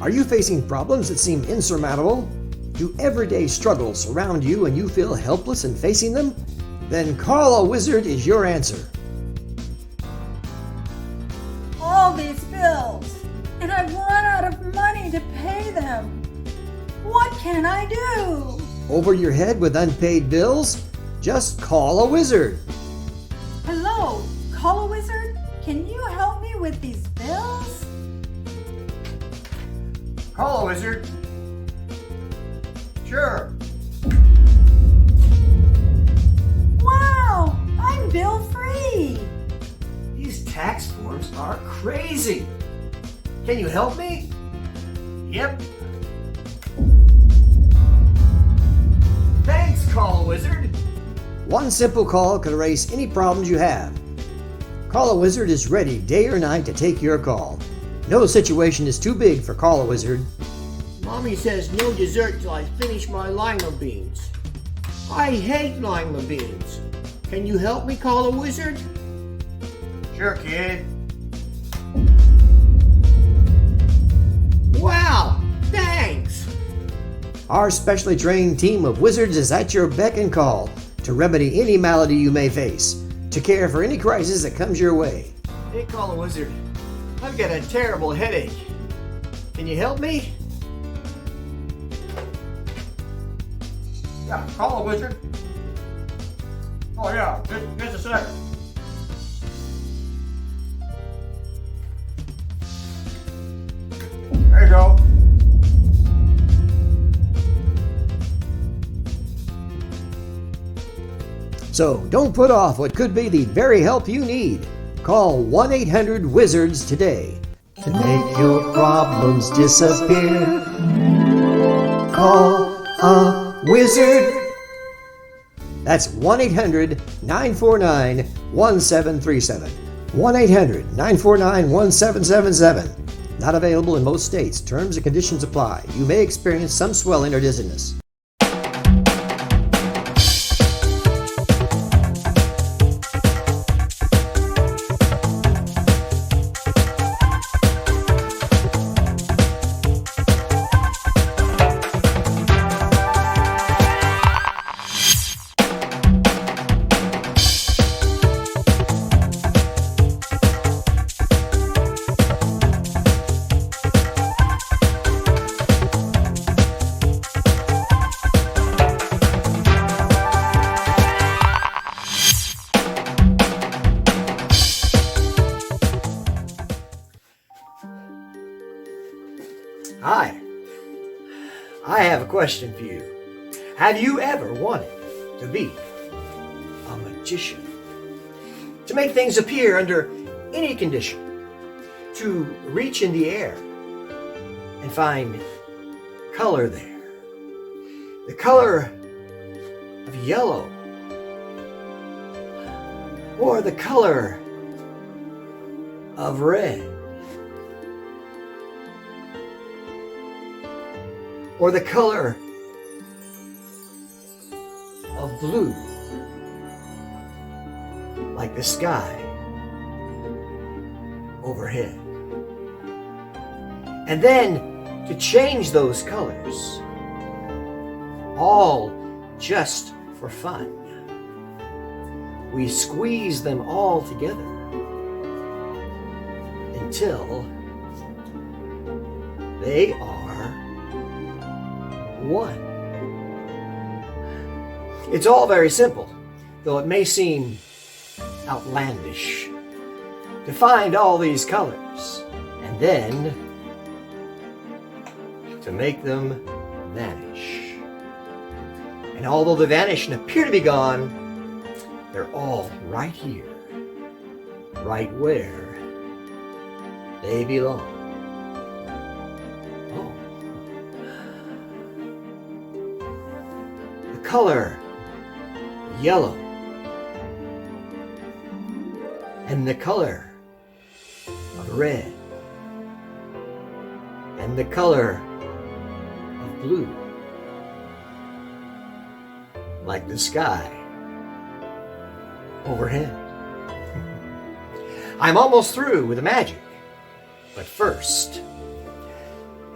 Are you facing problems that seem insurmountable? Do everyday struggles surround you and you feel helpless in facing them? Then Call a Wizard is your answer. All these bills, and I've run out of money to pay them. What can I do? Over your head with unpaid bills? Just call a wizard. Hello, Call a Wizard? Can you help me with these bills? Call a wizard. Sure. Wow, I'm bill free. These tax forms are crazy. Can you help me? Yep. Thanks, Call a Wizard. One simple call can erase any problems you have. Call a Wizard is ready day or night to take your call. No situation is too big for Call a Wizard. Mommy says no dessert till I finish my lima beans. I hate lima beans. Can you help me, Call a Wizard? Sure, kid. Wow, thanks. Our specially trained team of wizards is at your beck and call to remedy any malady you may face, to care for any crisis that comes your way. Hey, Call a Wizard. I've got a terrible headache. Can you help me? Yeah, Call a Wizard. Oh yeah, just a second. There you go. So don't put off what could be the very help you need. Call 1-800-WIZARDS today to make your problems disappear. Call a wizard. That's 1-800-949-1737. 1-800-949-1777. Not available in most states. Terms and conditions apply. You may experience some swelling or dizziness. Hi. I have a question for you. Have you ever wanted to be a magician? To make things appear under any condition? To reach in the air and find color there? The color of yellow? Or the color of red? Or the color of blue, like the sky overhead. And then to change those colors, all just for fun. We squeeze them all together until they are one. It's all very simple, though it may seem outlandish to find all these colors and then to make them vanish. And although they vanish and appear to be gone, they're all right here, right where they belong. Color yellow and the color of red and the color of blue, like the sky overhead. I'm almost through with the magic, but first,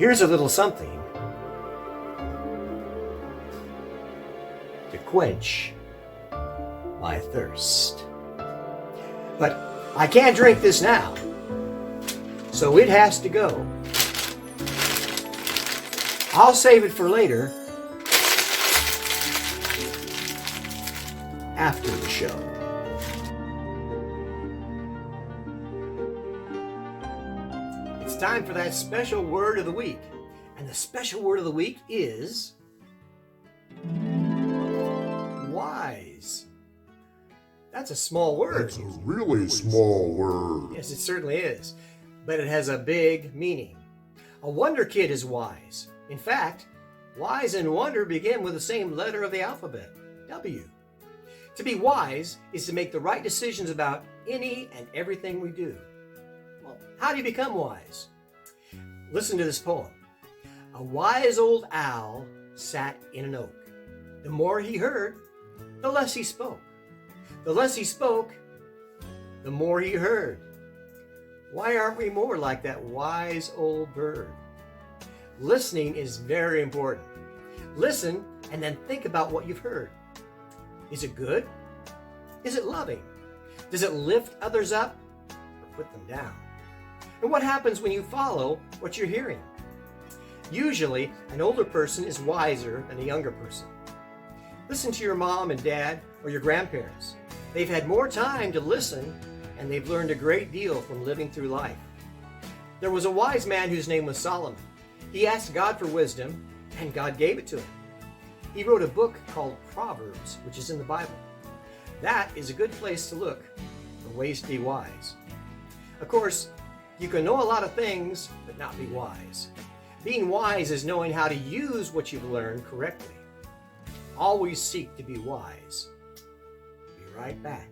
Here's a little something to quench my thirst. But I can't drink this now, so it has to go. I'll save it for later, after the show. It's time for that special word of the week. And the special word of the week is wise. That's a small word. That's a really small word. Yes, it certainly is. But it has a big meaning. A wonder kid is wise. In fact, wise and wonder begin with the same letter of the alphabet, W. To be wise is to make the right decisions about any and everything we do. Well, how do you become wise? Listen to this poem. A wise old owl sat in an oak. The more he heard, the less he spoke. The less he spoke, the more he heard. Why aren't we more like that wise old bird? Listening is very important. Listen and then think about what you've heard. Is it good? Is it loving? Does it lift others up or put them down? And what happens when you follow what you're hearing? Usually, an older person is wiser than a younger person. Listen to your mom and dad or your grandparents. They've had more time to listen, and they've learned a great deal from living through life. There was a wise man whose name was Solomon. He asked God for wisdom, and God gave it to him. He wrote a book called Proverbs, which is in the Bible. That is a good place to look for ways to be wise. Of course, you can know a lot of things, but not be wise. Being wise is knowing how to use what you've learned correctly. Always seek to be wise. Be right back.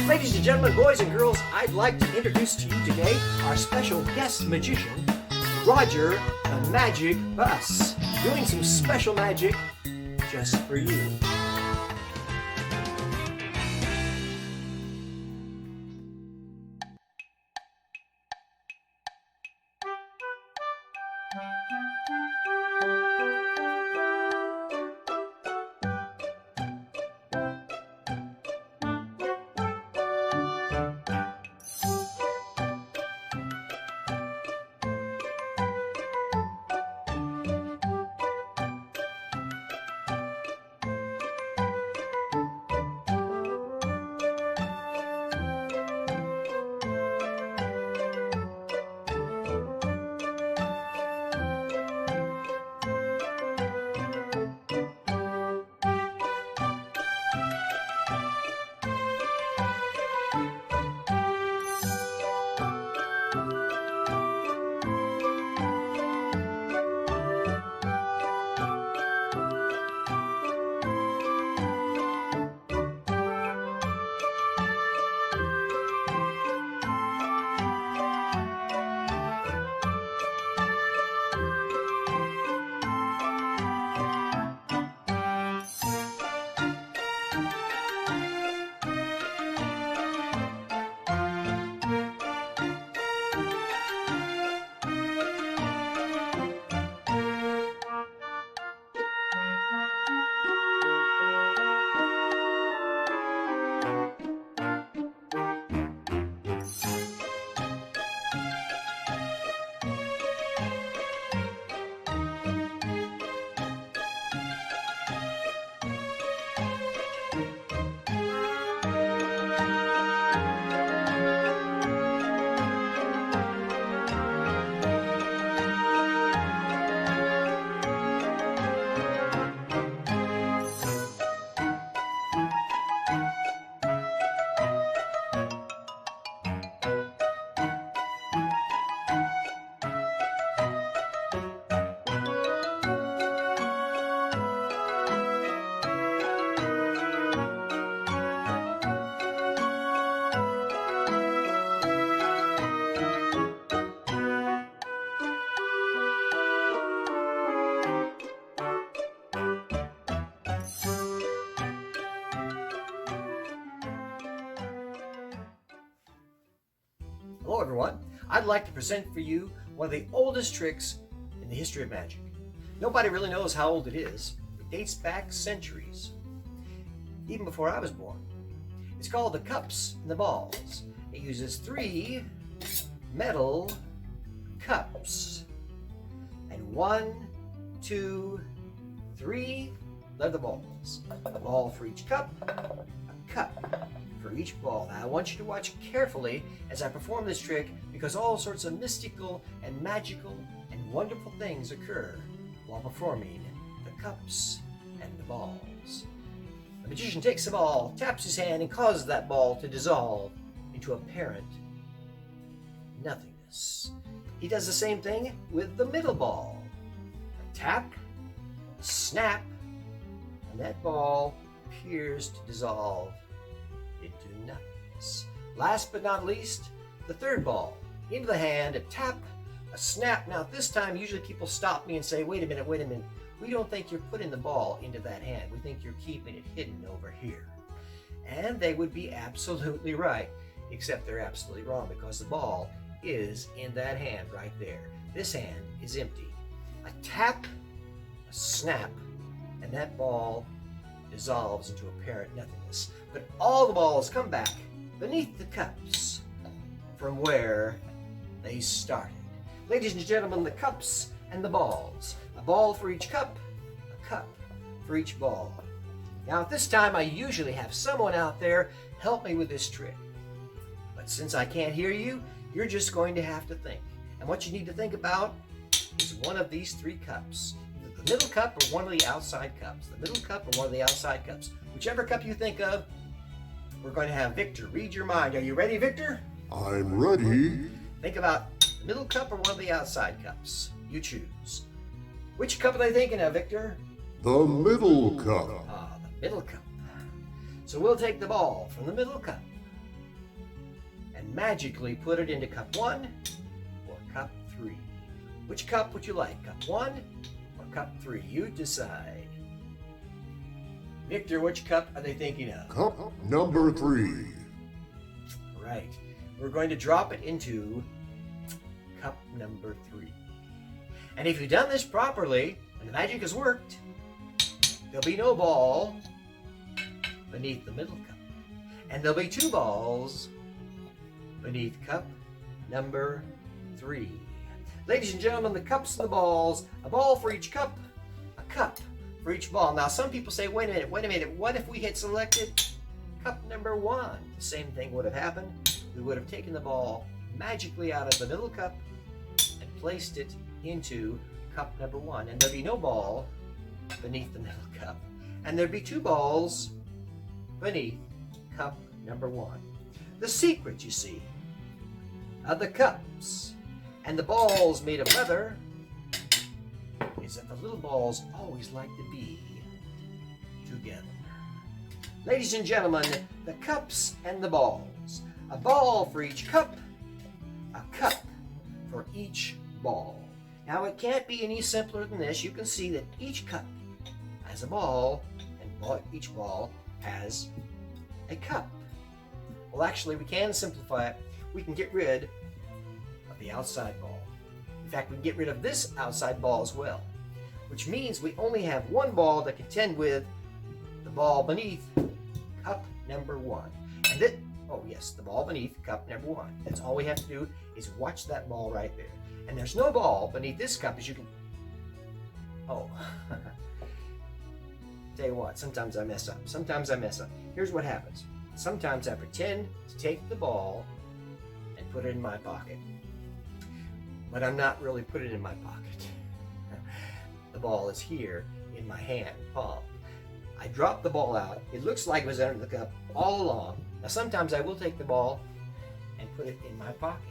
Ladies and gentlemen, boys and girls, I'd like to introduce to you today our special guest magician, Roger the Magic Bus, doing some special magic just for you. Hello everyone, I'd like to present for you one of the oldest tricks in the history of magic. Nobody really knows how old it is. It dates back centuries, even before I was born. It's called the cups and the balls. It uses 3 metal cups and 1, 2, 3 leather balls. A ball for each cup, a cup for each ball. Now I want you to watch carefully as I perform this trick because all sorts of mystical and magical and wonderful things occur while performing the cups and the balls. The magician takes the ball, taps his hand, and causes that ball to dissolve into apparent nothingness. He does the same thing with the middle ball. A tap, a snap, and that ball appears to dissolve into nothingness. Last but not least, the third ball. Into the hand, a tap, a snap. Now this time usually people stop me and say, wait a minute. We don't think you're putting the ball into that hand. We think you're keeping it hidden over here. And they would be absolutely right, except they're absolutely wrong because the ball is in that hand right there. This hand is empty. A tap, a snap, and that ball dissolves into apparent nothingness. But all the balls come back beneath the cups from where they started. Ladies and gentlemen, the cups and the balls. A ball for each cup, a cup for each ball. Now at this time I usually have someone out there help me with this trick. But since I can't hear you, you're just going to have to think. And what you need to think about is one of these 3 cups. Either the middle cup or one of the outside cups. The middle cup or one of the outside cups. Whichever cup you think of, we're going to have Victor read your mind. Are you ready, Victor? I'm ready. Think about the middle cup or one of the outside cups. You choose. Which cup are they thinking of, Victor? The middle cup. Ah, the middle cup. So we'll take the ball from the middle cup and magically put it into cup 1 or cup 3. Which cup would you like, cup 1 or cup 3? You decide. Victor, which cup are they thinking of? Cup number 3. Right. We're going to drop it into cup number 3. And if you've done this properly, and the magic has worked, there'll be no ball beneath the middle cup. And there'll be 2 balls beneath cup number 3. Ladies and gentlemen, the cups and the balls, a ball for each cup, a cup for each ball. Now some people say, wait a minute, what if we had selected cup number 1? The same thing would have happened. We would have taken the ball magically out of the middle cup and placed it into cup number 1. And there'd be no ball beneath the middle cup. And there'd be 2 balls beneath cup number 1. The secret, you see, of the cups and the balls made of leather is that the little balls always like to be together. Ladies and gentlemen, the cups and the balls. A ball for each cup, a cup for each ball. Now it can't be any simpler than this. You can see that each cup has a ball and each ball has a cup. Well, actually, we can simplify it. We can get rid of the outside ball. In fact, we can get rid of this outside ball as well, which means we only have 1 ball to contend with, the ball beneath cup number 1. And this, oh yes, the ball beneath cup number 1. That's all we have to do is watch that ball right there. And there's no ball beneath this cup, as you can, oh. Tell you what, sometimes I mess up. Here's what happens. Sometimes I pretend to take the ball and put it in my pocket. But I'm not really putting it in my pocket. The ball is here in my hand, palm. I drop the ball out. It looks like it was under the cup all along. Now sometimes I will take the ball and put it in my pocket.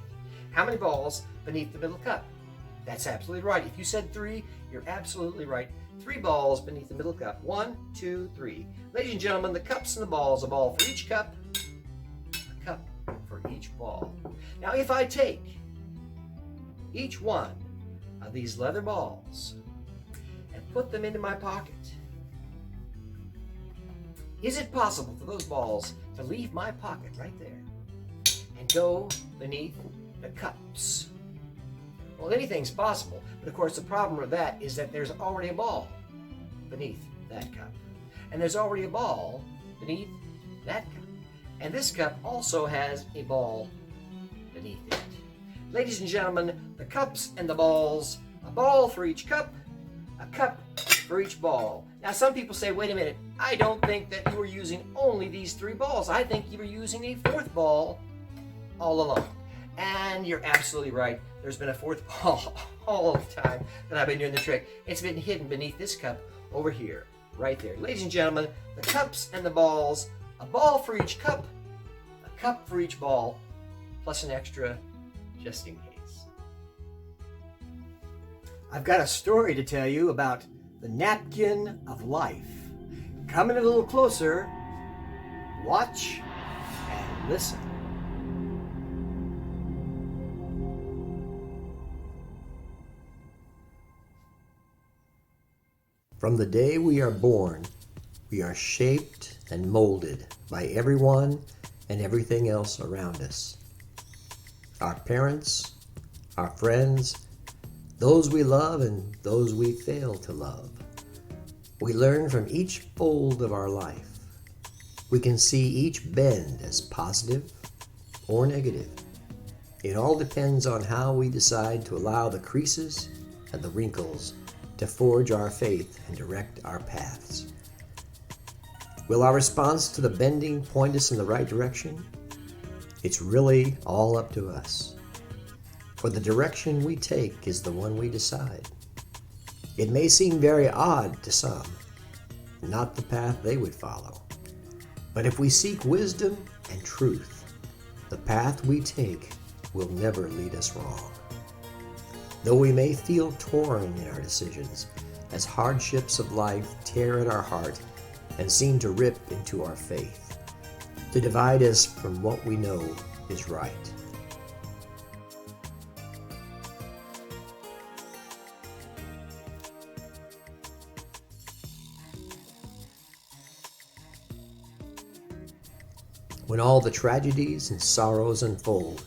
How many balls beneath the middle cup? That's absolutely right. If you said 3, you're absolutely right. 3 balls beneath the middle cup. 1, 2, 3. Ladies and gentlemen, the cups and the balls, a ball for each cup, a cup for each ball. Now if I take each one of these leather balls and put them into my pocket, is it possible for those balls to leave my pocket right there and go beneath the cups. Well, anything's possible, but of course the problem with that is that there's already a ball beneath that cup. And there's already a ball beneath that cup. And this cup also has a ball beneath it. Ladies and gentlemen, the cups and the balls, a ball for each cup, a cup for each ball. Now some people say, wait a minute, I don't think that you were using only these 3 balls. I think you were using a 4th ball all along. And you're absolutely right. There's been a 4th ball all the time that I've been doing the trick. It's been hidden beneath this cup over here, right there. Ladies and gentlemen, the cups and the balls, a ball for each cup, a cup for each ball, plus an extra just in case. I've got a story to tell you about the napkin of life. Coming a little closer, watch and listen. From the day we are born, we are shaped and molded by everyone and everything else around us. Our parents, our friends, those we love and those we fail to love. We learn from each fold of our life. We can see each bend as positive or negative. It all depends on how we decide to allow the creases and the wrinkles to forge our faith and direct our paths. Will our response to the bending point us in the right direction? It's really all up to us. For the direction we take is the one we decide. It may seem very odd to some, not the path they would follow. But if we seek wisdom and truth, the path we take will never lead us wrong. Though we may feel torn in our decisions, as hardships of life tear at our heart and seem to rip into our faith, to divide us from what we know is right. When all the tragedies and sorrows unfold,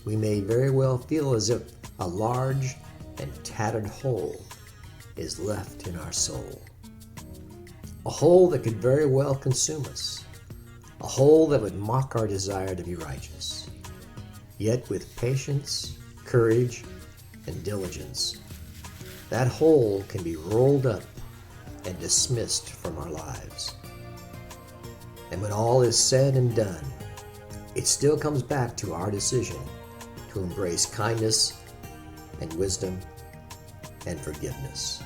we may very well feel as if a large and tattered hole is left in our soul. A hole that could very well consume us. A hole that would mock our desire to be righteous. Yet with patience, courage, and diligence, that hole can be rolled up and dismissed from our lives. And when all is said and done, it still comes back to our decision to embrace kindness and wisdom and forgiveness.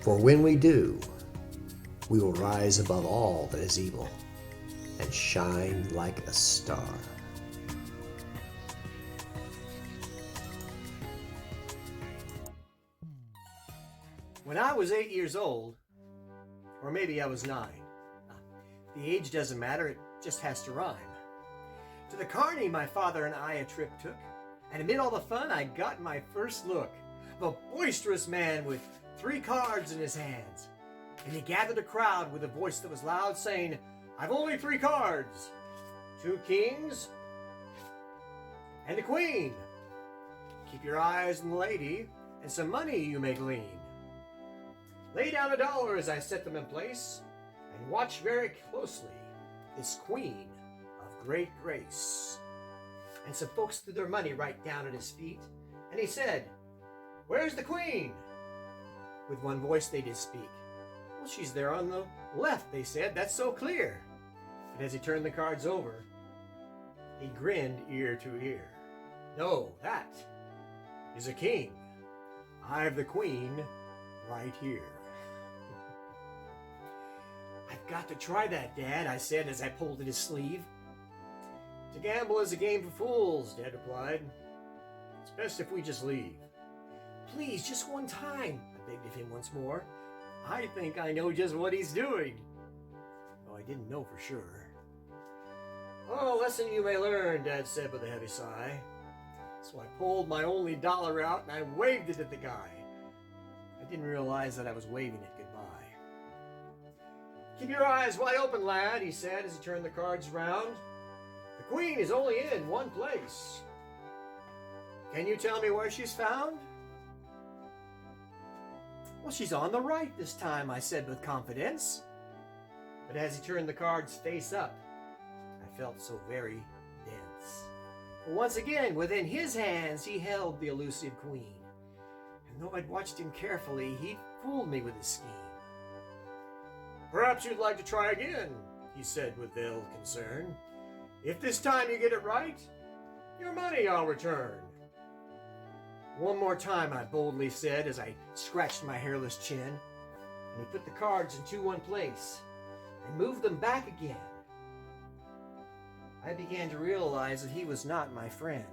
For when we do, we will rise above all that is evil and shine like a star. When I was 8 years old, or maybe I was 9, the age doesn't matter, it just has to rhyme. To the carny my father and I a trip took, and amid all the fun I got my first look of a boisterous man with 3 cards in his hands. And he gathered a crowd with a voice that was loud, saying, "I've only 3 cards, 2 kings and a queen. Keep your eyes on the lady, and some money you may glean. Lay down $1 as I set them in place, and watch very closely this queen of great grace." And some folks threw their money right down at his feet, and he said, "Where's the queen?" With one voice they did speak. "Well, she's there on the left," they said, "that's so clear." But as he turned the cards over, he grinned ear to ear. "No, that is a king. I've the queen right here." "I've got to try that, Dad," I said as I pulled at his sleeve. "To gamble is a game for fools," Dad replied. "It's best if we just leave." "Please, just one time," I begged of him once more. "I think I know just what he's doing." Though I didn't know for sure. Oh, a lesson you may learn, Dad said with a heavy sigh. So I pulled my only dollar out and I waved it at the guy. I didn't realize that I was waving it goodbye. Keep your eyes wide open, lad, he said as he turned the cards round. The queen is only in one place. Can you tell me where she's found? Well, she's on the right this time, I said with confidence. But as he turned the cards face up, I felt so very dense. For once again, within his hands, he held the elusive queen. And though I'd watched him carefully, he'd fooled me with his scheme. Perhaps you'd like to try again, he said with veiled concern. If this time you get it right, your money I'll return. One more time, I boldly said as I scratched my hairless chin, and he put the cards into one place and moved them back again. I began to realize that he was not my friend.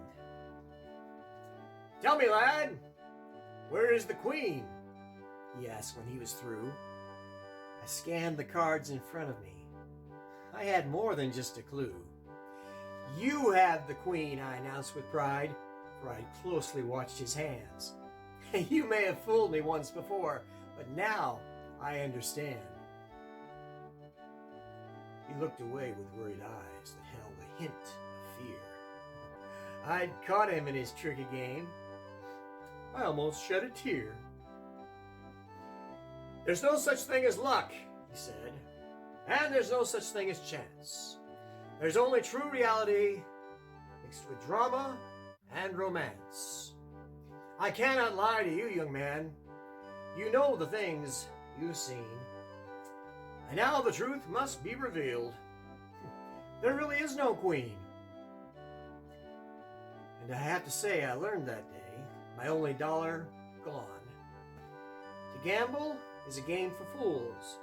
Tell me, lad, where is the queen? He asked when he was through. I scanned the cards in front of me. I had more than just a clue. You have the queen, I announced with pride, for I closely watched his hands. You may have fooled me once before, but now I understand. He looked away with worried eyes that held a hint of fear. I'd caught him in his tricky game. I almost shed a tear. There's no such thing as luck, he said, and there's no such thing as chance. There's only true reality mixed with drama and romance. I cannot lie to you, young man. You know the things you've seen. And now the truth must be revealed. There really is no queen. And I have to say, I learned that day, my only dollar gone. To gamble is a game for fools.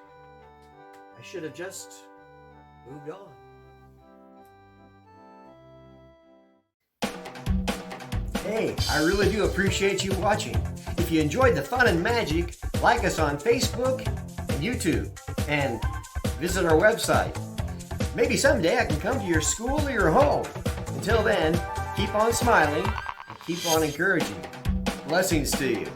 I should have just moved on. Hey, I really do appreciate you watching. If you enjoyed the fun and magic, like us on Facebook and YouTube, and visit our website. Maybe someday I can come to your school or your home. Until then, keep on smiling and keep on encouraging. Blessings to you.